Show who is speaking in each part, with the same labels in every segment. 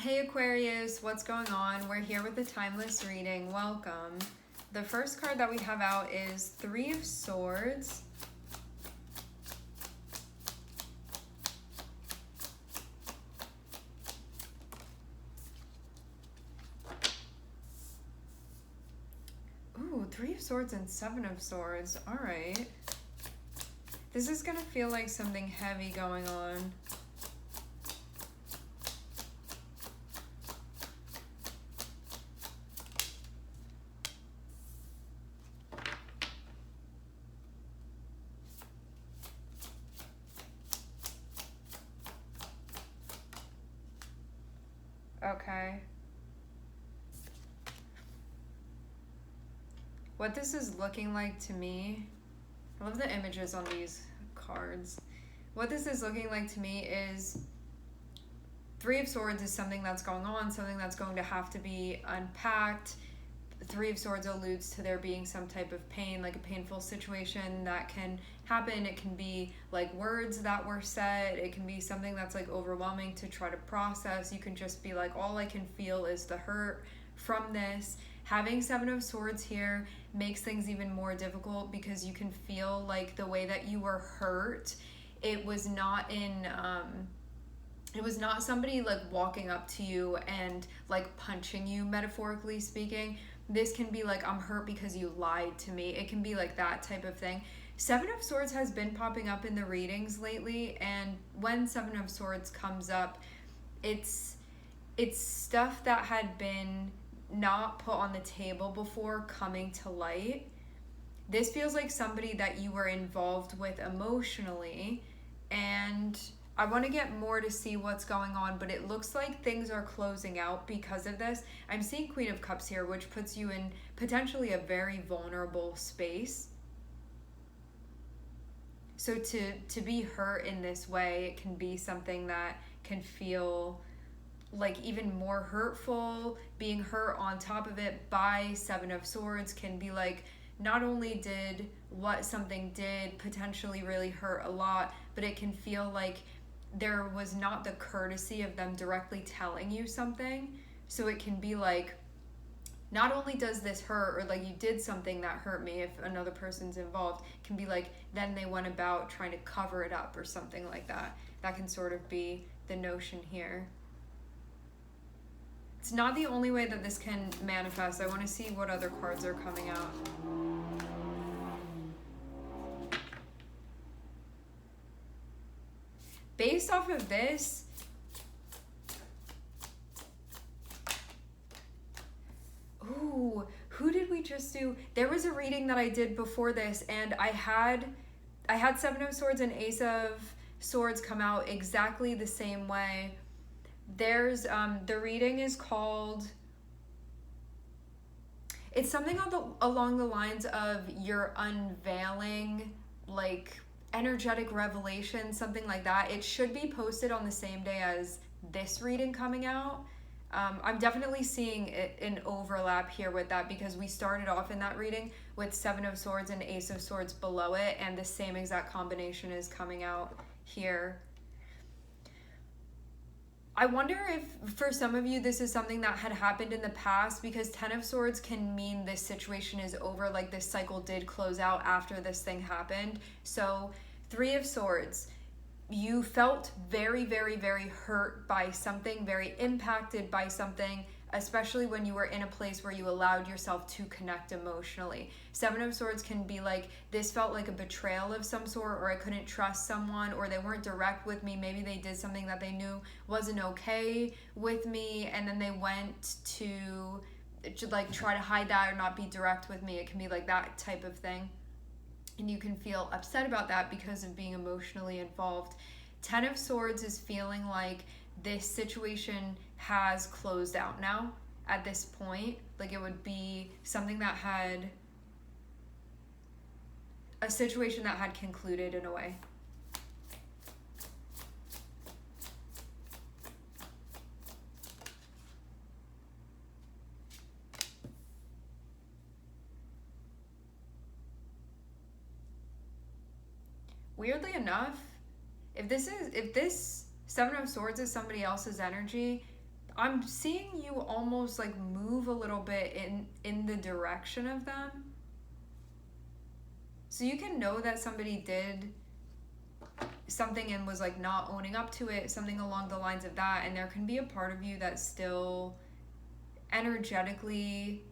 Speaker 1: Hey Aquarius, what's going on? We're here with the timeless reading. Welcome. The first card that we have out is Three of Swords. Ooh, Three of Swords and Seven of Swords. All right. This is gonna feel like something heavy going on. Okay. What this is looking like to me, I love the images on these cards. What this is looking like to me is Three of Swords is something that's going on, something that's going to have to be unpacked. Three of Swords alludes to there being some type of pain, like a painful situation that can happen. It can be like words that were said. It can be something that's like overwhelming to try to process. You can just be like, all I can feel is the hurt from this. Having Seven of Swords here makes things even more difficult because you can feel like the way that you were hurt, it was not somebody like walking up to you and like punching you, metaphorically speaking. This can be like, I'm hurt because you lied to me. It can be like that type of thing. Seven of Swords has been popping up in the readings lately, and when Seven of Swords comes up, it's stuff that had been not put on the table before coming to light. This feels like somebody that you were involved with emotionally, and I want to get more to see what's going on, but it looks like things are closing out because of this. I'm seeing Queen of Cups here, which puts you in potentially a very vulnerable space. So to be hurt in this way, it can be something that can feel like even more hurtful. Being hurt on top of it by Seven of Swords can be like, not only did what something did potentially really hurt a lot, but it can feel like there was not the courtesy of them directly telling you something. So it can be like, not only does this hurt, or like you did something that hurt me if another person's involved, it can be like then they went about trying to cover it up or something like that. That can sort of be the notion here. It's not the only way that this can manifest. I want to see what other cards are coming out. Based off of this, ooh, who did we just do? There was a reading that I did before this, and I had Seven of Swords and Ace of Swords come out exactly the same way. There's the reading is called, it's something along the lines of you're unveiling like energetic revelation, something like that. It should be posted on the same day as this reading coming out. I'm definitely seeing an overlap here with that because we started off in that reading with Seven of Swords and Ace of Swords below it, and the same exact combination is coming out here. I wonder if for some of you this is something that had happened in the past, because Ten of Swords can mean this situation is over, like this cycle did close out after this thing happened. So Three of Swords, you felt very, very, very hurt by something, very impacted by something, especially when you were in a place where you allowed yourself to connect emotionally. Seven of Swords can be like, this felt like a betrayal of some sort, or I couldn't trust someone, or they weren't direct with me. Maybe they did something that they knew wasn't okay with me, and then they went to like try to hide that or not be direct with me. It can be like that type of thing. And you can feel upset about that because of being emotionally involved. Ten of Swords is feeling like this situation has closed out now at this point. Like it would be something that had, a situation that had concluded in a way. Weirdly enough, if this Seven of Swords is somebody else's energy, I'm seeing you almost like move a little bit in the direction of them. So you can know that somebody did something and was like not owning up to it, something along the lines of that, and there can be a part of you that still energetically,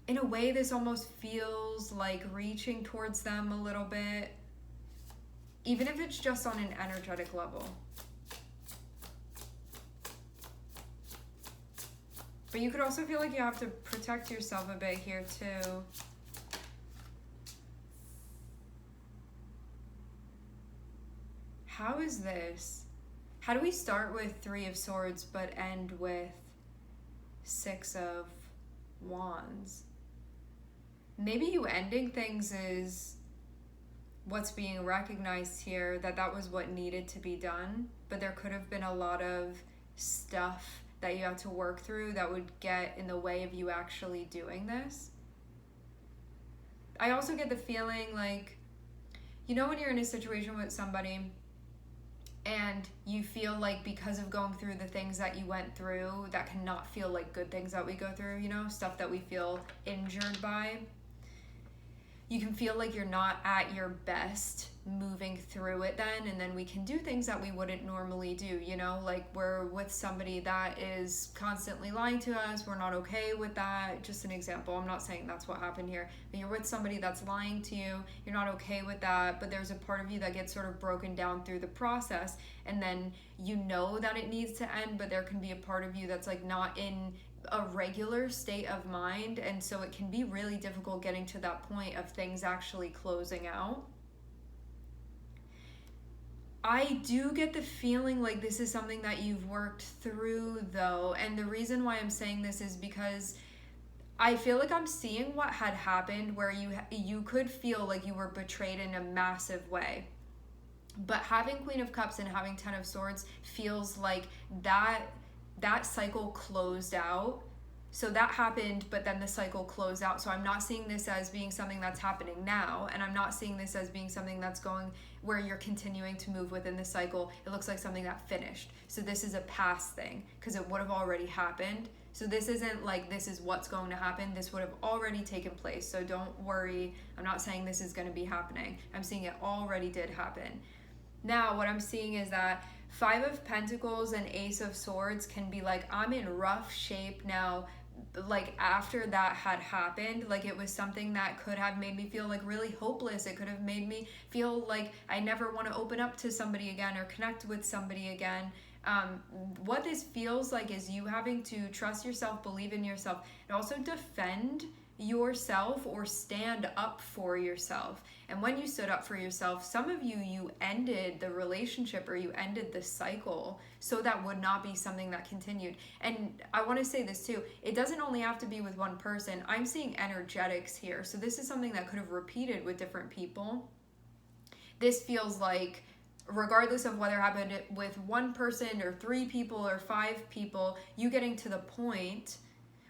Speaker 1: in a way, this almost feels like reaching towards them a little bit, even if it's just on an energetic level. But you could also feel like you have to protect yourself a bit here too. How is this? How do we start with 3 of Swords but end with 6 of Wands? Maybe you ending things is what's being recognized here, that was what needed to be done, but there could have been a lot of stuff that you have to work through that would get in the way of you actually doing this. I also get the feeling like, you know, when you're in a situation with somebody and you feel like because of going through the things that you went through, that cannot feel like good things that we go through, you know, stuff that we feel injured by. You can feel like you're not at your best moving through it and then we can do things that we wouldn't normally do, you know, like we're with somebody that is constantly lying to us, we're not okay with that. Just an example, I'm not saying that's what happened here, but you're with somebody that's lying to you, you're not okay with that, but there's a part of you that gets sort of broken down through the process, and then you know that it needs to end, but there can be a part of you that's like not in a regular state of mind, and so it can be really difficult getting to that point of things actually closing out. I do get the feeling like this is something that you've worked through though, and the reason why I'm saying this is because I feel like I'm seeing what had happened where you could feel like you were betrayed in a massive way. But having Queen of Cups and having 10 of Swords feels like that cycle closed out. So that happened, but then the cycle closed out. So I'm not seeing this as being something that's happening now, and I'm not seeing this as being something that's going where you're continuing to move within the cycle. It looks like something that finished. So this is a past thing because it would have already happened. So this isn't like this is what's going to happen. This would have already taken place. So don't worry. I'm not saying this is going to be happening. I'm seeing it already did happen. Now, what I'm seeing is that 5 of Pentacles and Ace of Swords can be like, I'm in rough shape now. Like after that had happened, like it was something that could have made me feel like really hopeless. It could have made me feel like I never want to open up to somebody again or connect with somebody again. What this feels like is you having to trust yourself, believe in yourself, and also defend yourself or stand up for yourself. And when you stood up for yourself, some of you ended the relationship or you ended the cycle, so that would not be something that continued. And I want to say this too, it doesn't only have to be with one person. I'm seeing energetics here, so this is something that could have repeated with different people. This feels like regardless of whether it happened with one person or 3 people or 5 people, you getting to the point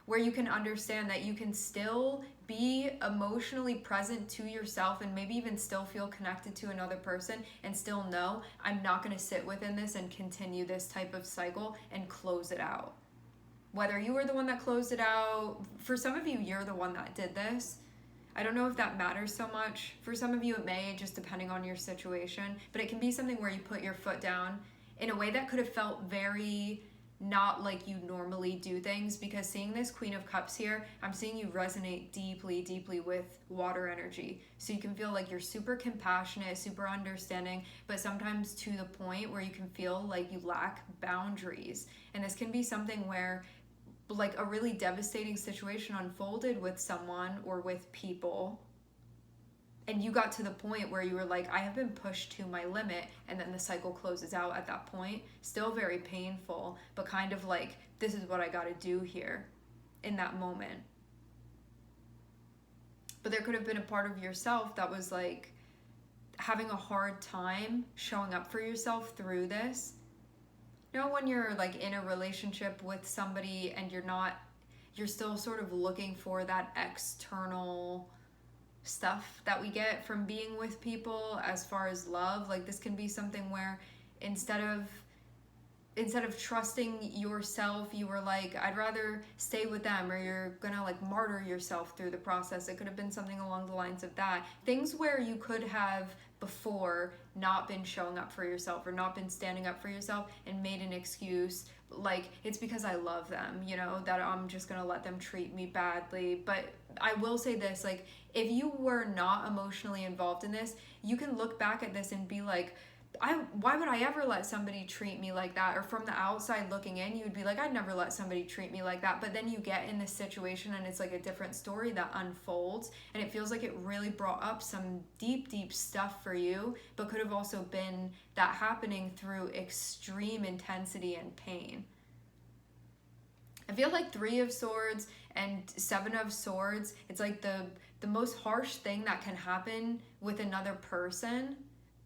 Speaker 1: where you can understand that you can still be emotionally present to yourself and maybe even still feel connected to another person and still know, I'm not going to sit within this and continue this type of cycle and close it out. Whether you were the one that closed it out, for some of you, you're the one that did this. I don't know if that matters so much. For some of you, it may, just depending on your situation, but it can be something where you put your foot down in a way that could have felt very not like you normally do things, because seeing this Queen of Cups here, I'm seeing you resonate deeply, deeply with water energy. So you can feel like you're super compassionate, super understanding, but sometimes to the point where you can feel like you lack boundaries. And this can be something where like a really devastating situation unfolded with someone or with people, and you got to the point where you were like, I have been pushed to my limit, and then the cycle closes out at that point. Still very painful, but kind of like, this is what I got to do here in that moment. But there could have been a part of yourself that was like having a hard time showing up for yourself through this. You know, when you're like in a relationship with somebody and you're still sort of looking for that external stuff that we get from being with people as far as love. Like this can be something where instead of instead of trusting yourself, you were like, I'd rather stay with them, or you're gonna like martyr yourself through the process. It could have been something along the lines of that. Things where you could have before not been showing up for yourself or not been standing up for yourself and made an excuse like it's because I love them, you know, that I'm just gonna let them treat me badly. But I will say this, like, if you were not emotionally involved in this, you can look back at this and be like, why would I ever let somebody treat me like that? Or from the outside looking in, you would be like, I'd never let somebody treat me like that. But then you get in this situation and it's like a different story that unfolds, and it feels like it really brought up some deep, deep stuff for you, but could have also been that happening through extreme intensity and pain. I feel like 3 of Swords and 7 of Swords, it's like the most harsh thing that can happen with another person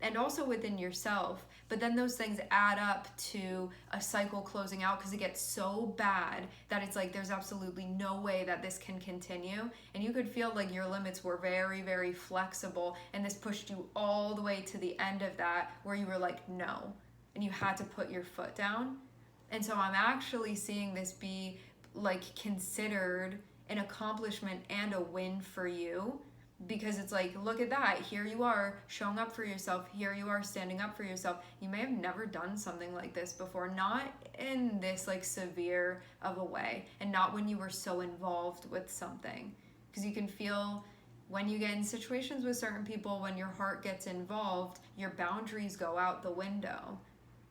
Speaker 1: and also within yourself. But then those things add up to a cycle closing out because it gets so bad that it's like there's absolutely no way that this can continue. And you could feel like your limits were very, very flexible, and this pushed you all the way to the end of that where you were like, no. And you had to put your foot down. And so I'm actually seeing this be like considered an accomplishment and a win for you, because it's like, look at that, here you are showing up for yourself, here you are standing up for yourself. You may have never done something like this before, not in this like severe of a way, and not when you were so involved with something, because you can feel when you get in situations with certain people, when your heart gets involved, your boundaries go out the window.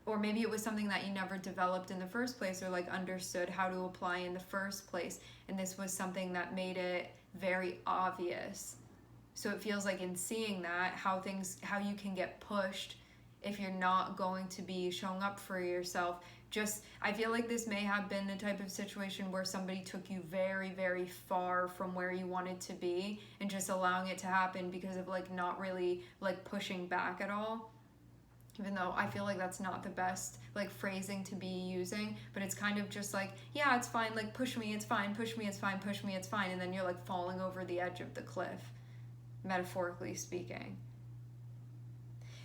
Speaker 1: Or maybe it was something that you never developed in the first place, or like understood how to apply in the first place, and this was something that made it very obvious. So it feels like in seeing that, how you can get pushed if you're not going to be showing up for yourself. I feel like this may have been the type of situation where somebody took you very, very far from where you wanted to be, and just allowing it to happen because of like not really like pushing back at all. Even though I feel like that's not the best like phrasing to be using, but it's kind of just like, yeah, it's fine, like push me, it's fine, push me, it's fine, push me, it's fine, and then you're like falling over the edge of the cliff, metaphorically speaking.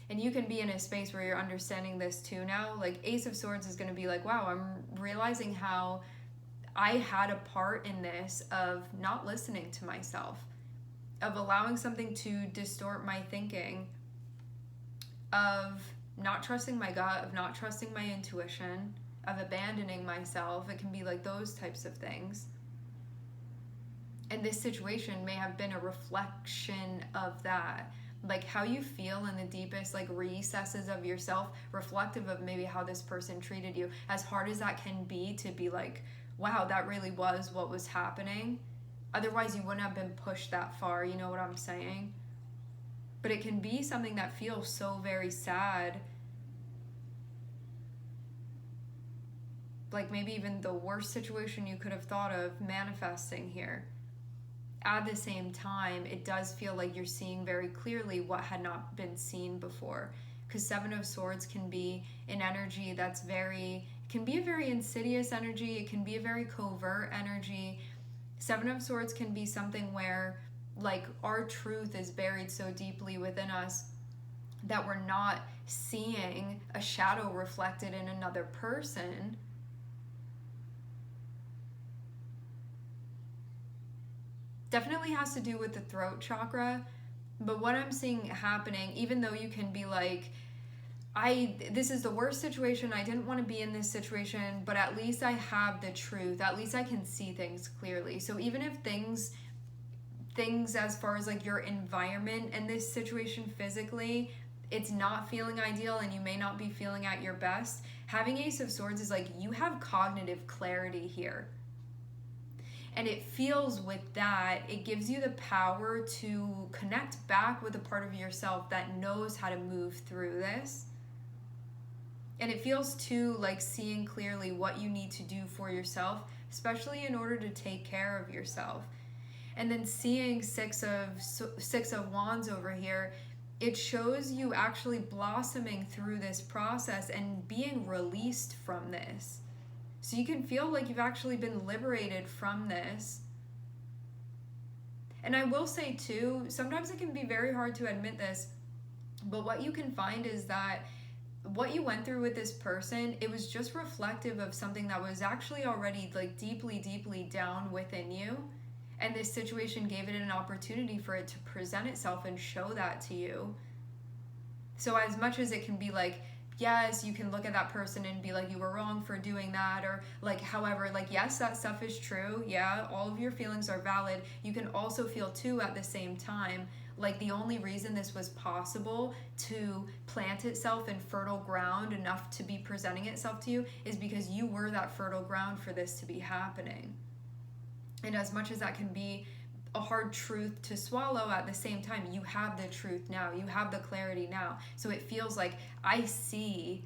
Speaker 1: And you can be in a space where you're understanding this too now. Like Ace of Swords is going to be like, wow, I'm realizing how I had a part in this of not listening to myself, of allowing something to distort my thinking, of not trusting my gut, of not trusting my intuition, of abandoning myself. It can be like those types of things. And this situation may have been a reflection of that. Like how you feel in the deepest like recesses of yourself, reflective of maybe how this person treated you. As hard as that can be to be like, wow, that really was what was happening. Otherwise you wouldn't have been pushed that far, you know what I'm saying? But it can be something that feels so very sad. Like maybe even the worst situation you could have thought of manifesting here. At the same time, it does feel like you're seeing very clearly what had not been seen before. Because 7 of Swords can be an energy that's can be a very insidious energy. It can be a very covert energy. 7 of Swords can be something where like our truth is buried so deeply within us that we're not seeing a shadow reflected in another person. Definitely has to do with the throat chakra, but what I'm seeing happening, even though you can be like, this is the worst situation, I didn't want to be in this situation, but at least I have the truth, at least I can see things clearly. So even if things as far as like your environment and this situation physically, it's not feeling ideal and you may not be feeling at your best, having Ace of Swords is like you have cognitive clarity here. And it feels with that, it gives you the power to connect back with a part of yourself that knows how to move through this. And it feels too like seeing clearly what you need to do for yourself, especially in order to take care of yourself. And then seeing six of Wands over here, it shows you actually blossoming through this process and being released from this. So you can feel like you've actually been liberated from this. And I will say too, sometimes it can be very hard to admit this, but what you can find is that what you went through with this person, it was just reflective of something that was actually already like deeply down within you. And this situation gave it an opportunity for it to present itself and show that to you. So as much as it can be like, yes, you can look at that person and be like, you were wrong for doing that, or like, however, like, yes, that stuff is true. Yeah, all of your feelings are valid. You can also feel too at the same time, like the only reason this was possible to plant itself in fertile ground enough to be presenting itself to you is because you were that fertile ground for this to be happening. And as much as that can be a hard truth to swallow, at the same time, you have the truth now. You have the clarity now. So it feels like I see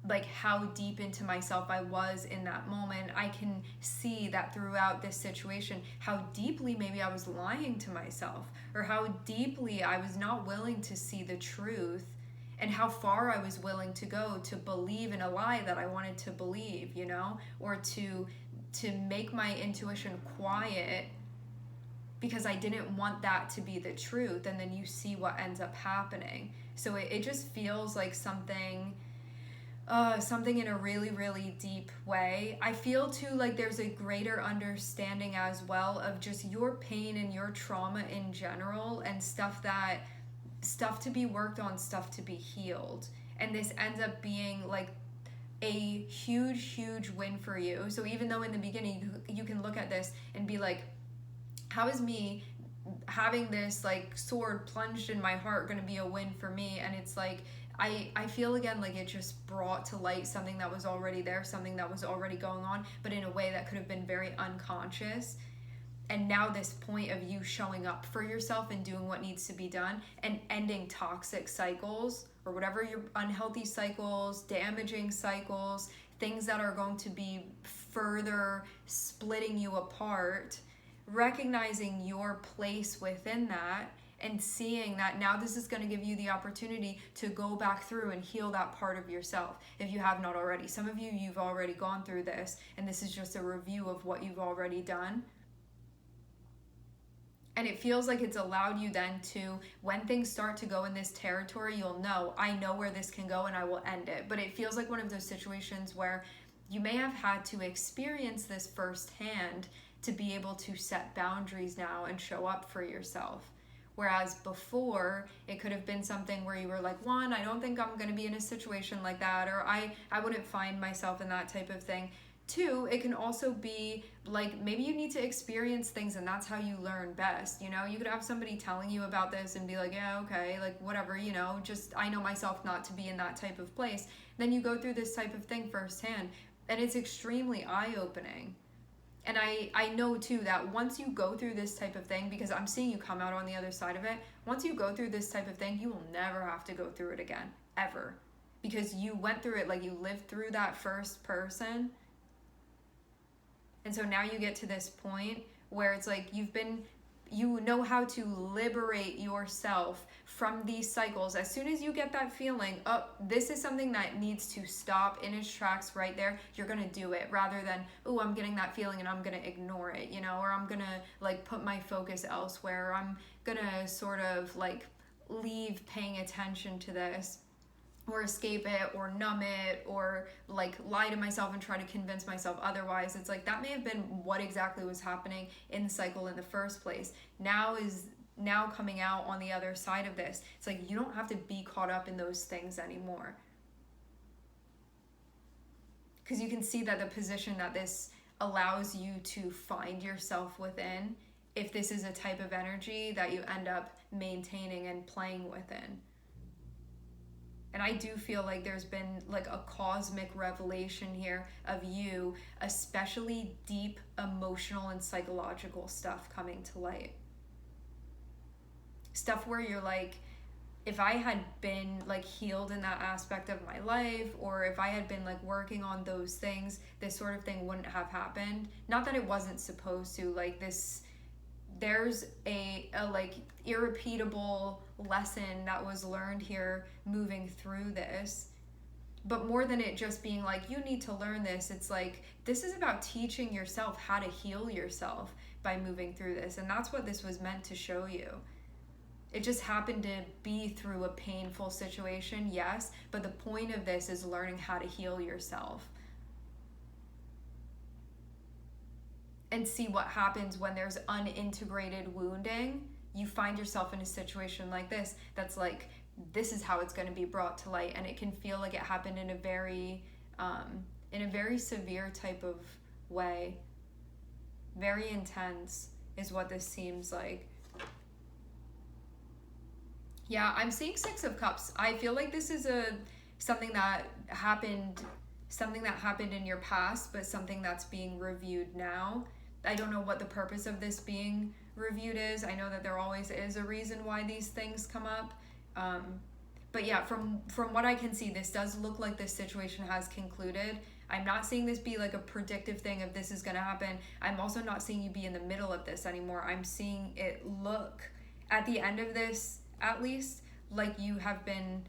Speaker 1: like how deep into myself I was in that moment. I can see that throughout this situation, how deeply maybe I was lying to myself, or how deeply I was not willing to see the truth, and how far I was willing to go to believe in a lie that I wanted to believe, you know, or to make my intuition quiet because I didn't want that to be the truth. And then you see what ends up happening. So it just feels like something in a really deep way. I feel too like there's a greater understanding as well of just your pain and your trauma in general, and stuff to be worked on, stuff to be healed. And this ends up being like a huge win for you. So even though in the beginning you can look at this and be like, how is me having this like sword plunged in my heart going to be a win for me? And it's like, I feel again like it just brought to light something that was already there, something that was already going on, but in a way that could have been very unconscious. And now this point of you showing up for yourself and doing what needs to be done and ending toxic cycles, or whatever your unhealthy cycles, damaging cycles, things that are going to be further splitting you apart, recognizing your place within that and seeing that now this is going to give you the opportunity to go back through and heal that part of yourself if you have not already. Some of you've already gone through this, and this is just a review of what you've already done. And it feels like it's allowed you then to, when things start to go in this territory, you'll know, I know where this can go and I will end it. But it feels like one of those situations where you may have had to experience this firsthand to be able to set boundaries now and show up for yourself. Whereas before, it could have been something where you were like, one, I don't think I'm going to be in a situation like that, or I wouldn't find myself in that type of thing. Two, it can also be like maybe you need to experience things and that's how you learn best. You know, you could have somebody telling you about this and be like, yeah, okay, like whatever, you know, just I know myself not to be in that type of place. Then you go through this type of thing firsthand, and it's extremely eye-opening. And I know too that once you go through this type of thing, because I'm seeing you come out on the other side of it, once you go through this type of thing, you will never have to go through it again, ever. Because you went through it, like you lived through that first person. And so now you get to this point where it's like you know how to liberate yourself from these cycles. As soon as you get that feeling, oh, this is something that needs to stop in its tracks right there, you're going to do it, rather than, oh, I'm getting that feeling and I'm going to ignore it, you know, or I'm going to like put my focus elsewhere, or I'm going to sort of like leave paying attention to this, or escape it, or numb it, or like lie to myself and try to convince myself otherwise. It's like that may have been what exactly was happening in the cycle in the first place. Now coming out on the other side of this, it's like you don't have to be caught up in those things anymore. Because you can see that the position that this allows you to find yourself within, if this is a type of energy that you end up maintaining and playing within. And I do feel like there's been like a cosmic revelation here of you, especially deep emotional and psychological stuff coming to light. Stuff where you're like, if I had been like healed in that aspect of my life, or if I had been like working on those things, this sort of thing wouldn't have happened. Not that it wasn't supposed to, like this, there's a like irrepeatable lesson that was learned here moving through this. But more than it just being like, you need to learn this, it's like, this is about teaching yourself how to heal yourself by moving through this. And that's what this was meant to show you. It just happened to be through a painful situation, yes, but the point of this is learning how to heal yourself. And see what happens when there's unintegrated wounding. You find yourself in a situation like this that's like, this is how it's going to be brought to light, and it can feel like it happened in a very severe type of way. Very intense is what this seems like. Yeah, I'm seeing Six of Cups. I feel like this is something that happened in your past, but something that's being reviewed now. I don't know what the purpose of this being reviewed is. I know that there always is a reason why these things come up. But yeah, from what I can see, this does look like this situation has concluded. I'm not seeing this be like a predictive thing of this is going to happen. I'm also not seeing you be in the middle of this anymore. I'm seeing it look, at the end of this, at least, like you have been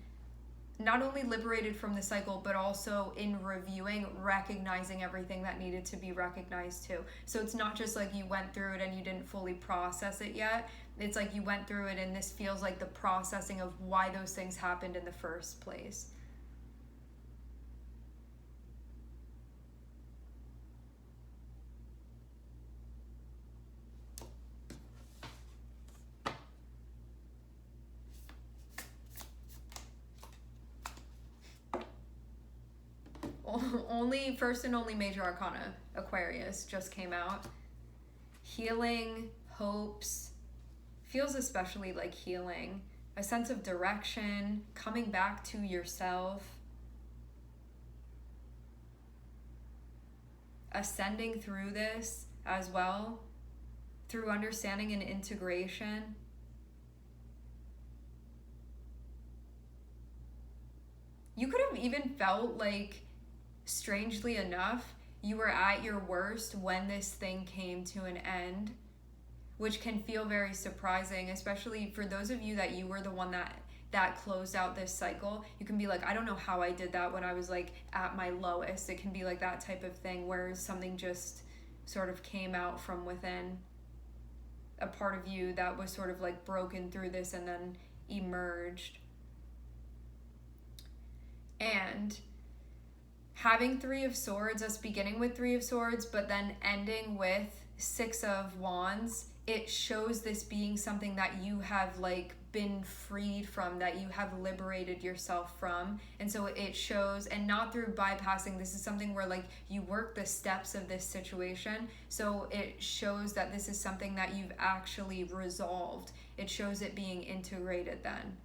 Speaker 1: not only liberated from the cycle, but also in reviewing, recognizing everything that needed to be recognized too. So it's not just like you went through it and you didn't fully process it yet. It's like you went through it and this feels like the processing of why those things happened in the first place. Only first and only major arcana, Aquarius, just came out. Healing, hopes, feels especially like healing, a sense of direction, coming back to yourself, ascending through this as well, through understanding and integration. You could have even felt like, strangely enough, you were at your worst when this thing came to an end, which can feel very surprising, especially for those of you that you were the one that closed out this cycle. You can be like, I don't know how I did that when I was like at my lowest. It can be like that type of thing where something just sort of came out from within, a part of you that was sort of like broken through this and then emerged. And having Three of Swords, us beginning with Three of Swords, but then ending with Six of Wands, it shows this being something that you have like been freed from, that you have liberated yourself from. And so it shows, and not through bypassing, this is something where like you work the steps of this situation. So it shows that this is something that you've actually resolved. It shows it being integrated then.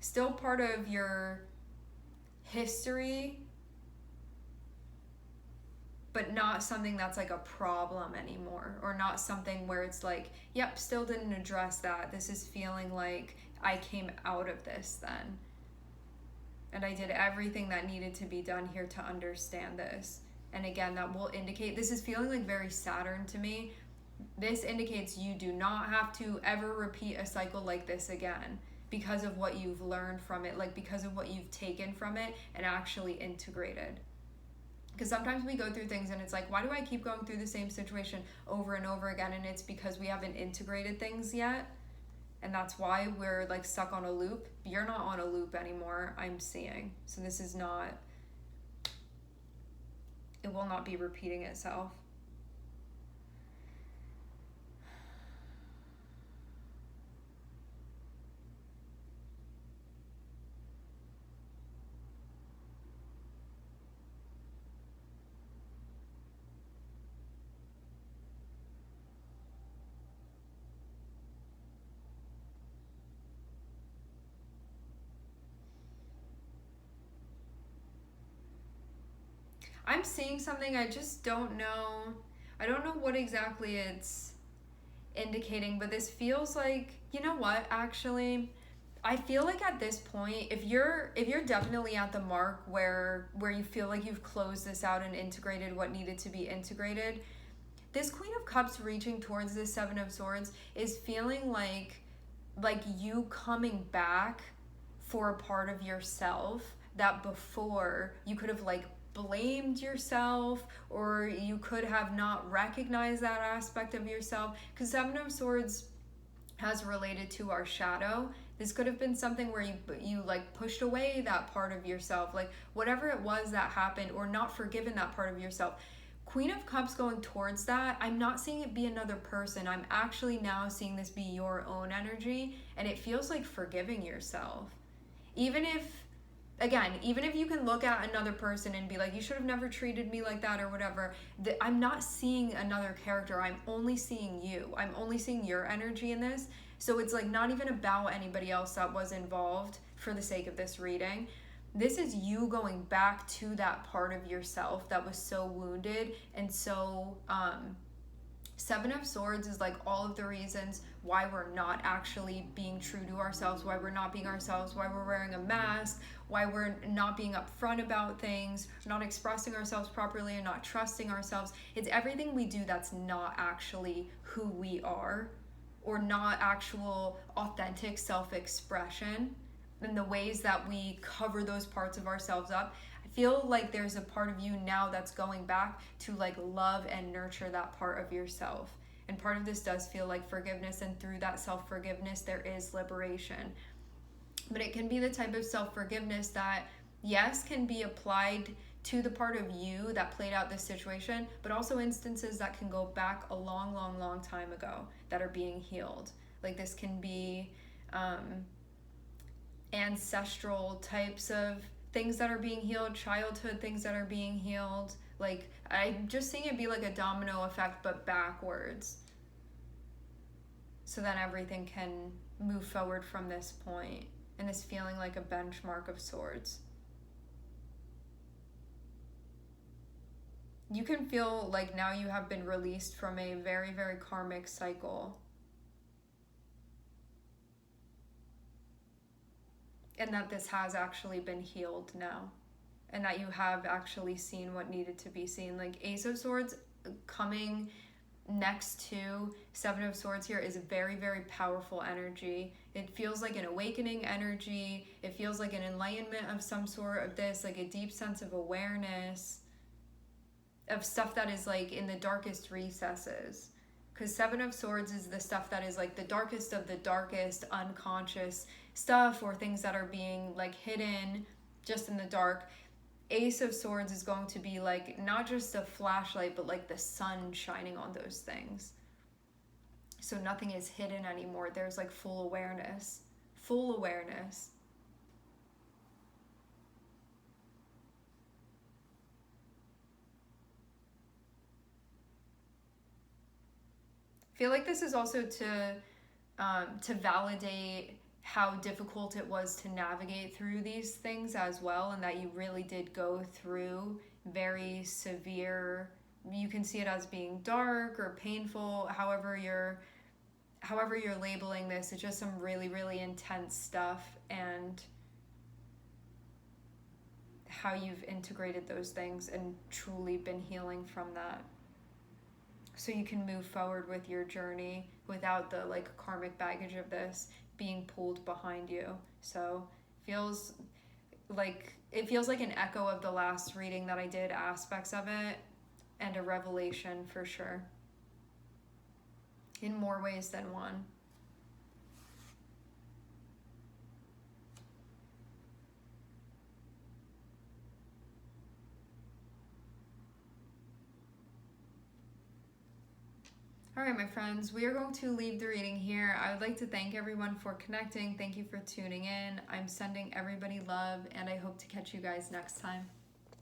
Speaker 1: Still part of your history, but not something that's like a problem anymore, or not something where it's like, yep, still didn't address that. This is feeling like I came out of this then, and I did everything that needed to be done here to understand this. And again, that will indicate, this is feeling like very Saturn to me. This indicates you do not have to ever repeat a cycle like this again, because of what you've learned from it, like because of what you've taken from it and actually integrated. Because sometimes we go through things and it's like, why do I keep going through the same situation over and over again? And it's because we haven't integrated things yet. And that's why we're like stuck on a loop. You're not on a loop anymore, I'm seeing. So this is not, it will not be repeating itself. I'm seeing something, I just don't know. I don't know what exactly it's indicating, but this feels like, you know what, actually, I feel like at this point, if you're definitely at the mark where you feel like you've closed this out and integrated what needed to be integrated, this Queen of Cups reaching towards this Seven of Swords is feeling like you coming back for a part of yourself that before you could have like blamed yourself, or you could have not recognized that aspect of yourself, because Seven of Swords has related to our shadow. This could have been something where you like pushed away that part of yourself, like whatever it was that happened, or not forgiven that part of yourself. Queen of Cups going towards that, I'm not seeing it be another person. I'm actually now seeing this be your own energy, and it feels like forgiving yourself. Even if, again, even if you can look at another person and be like, you should have never treated me like that or whatever, I'm not seeing another character. I'm only seeing you. I'm only seeing your energy in this. So it's like not even about anybody else that was involved for the sake of this reading. This is you going back to that part of yourself that was so wounded and so Seven of Swords is like all of the reasons why we're not actually being true to ourselves, why we're not being ourselves, why we're wearing a mask, why we're not being upfront about things, not expressing ourselves properly, and not trusting ourselves. It's everything we do that's not actually who we are, or not actual authentic self-expression, and the ways that we cover those parts of ourselves up. I feel like there's a part of you now that's going back to like love and nurture that part of yourself. And part of this does feel like forgiveness, and through that self-forgiveness there is liberation. But it can be the type of self-forgiveness that, yes, can be applied to the part of you that played out this situation, but also instances that can go back a long, long, long time ago that are being healed. Like this can be ancestral types of things that are being healed, childhood things that are being healed. Like I'm just seeing it be like a domino effect, but backwards. So then everything can move forward from this point, and this feeling like a benchmark of swords. You can feel like now you have been released from a very, very karmic cycle. And that this has actually been healed now. And that you have actually seen what needed to be seen. Like Ace of Swords coming next to Seven of Swords here is a very, very powerful energy. It feels like an awakening energy. It feels like an enlightenment of some sort of this, like a deep sense of awareness of stuff that is like in the darkest recesses. Because Seven of Swords is the stuff that is like the darkest of the darkest unconscious stuff, or things that are being like hidden just in the dark. Ace of Swords is going to be like not just a flashlight, but like the sun shining on those things. So nothing is hidden anymore. There's like full awareness. Full awareness. I feel like this is also to validate how difficult it was to navigate through these things as well, and that you really did go through very severe, you can see it as being dark or painful, however you're labeling this. It's just some really, really intense stuff, and how you've integrated those things and truly been healing from that. So you can move forward with your journey without the like karmic baggage of this being pulled behind you. So it feels like an echo of the last reading that I did, aspects of it, and a revelation for sure, in more ways than one. All right, my friends, we are going to leave the reading here. I would like to thank everyone for connecting. Thank you for tuning in. I'm sending everybody love, and I hope to catch you guys next time.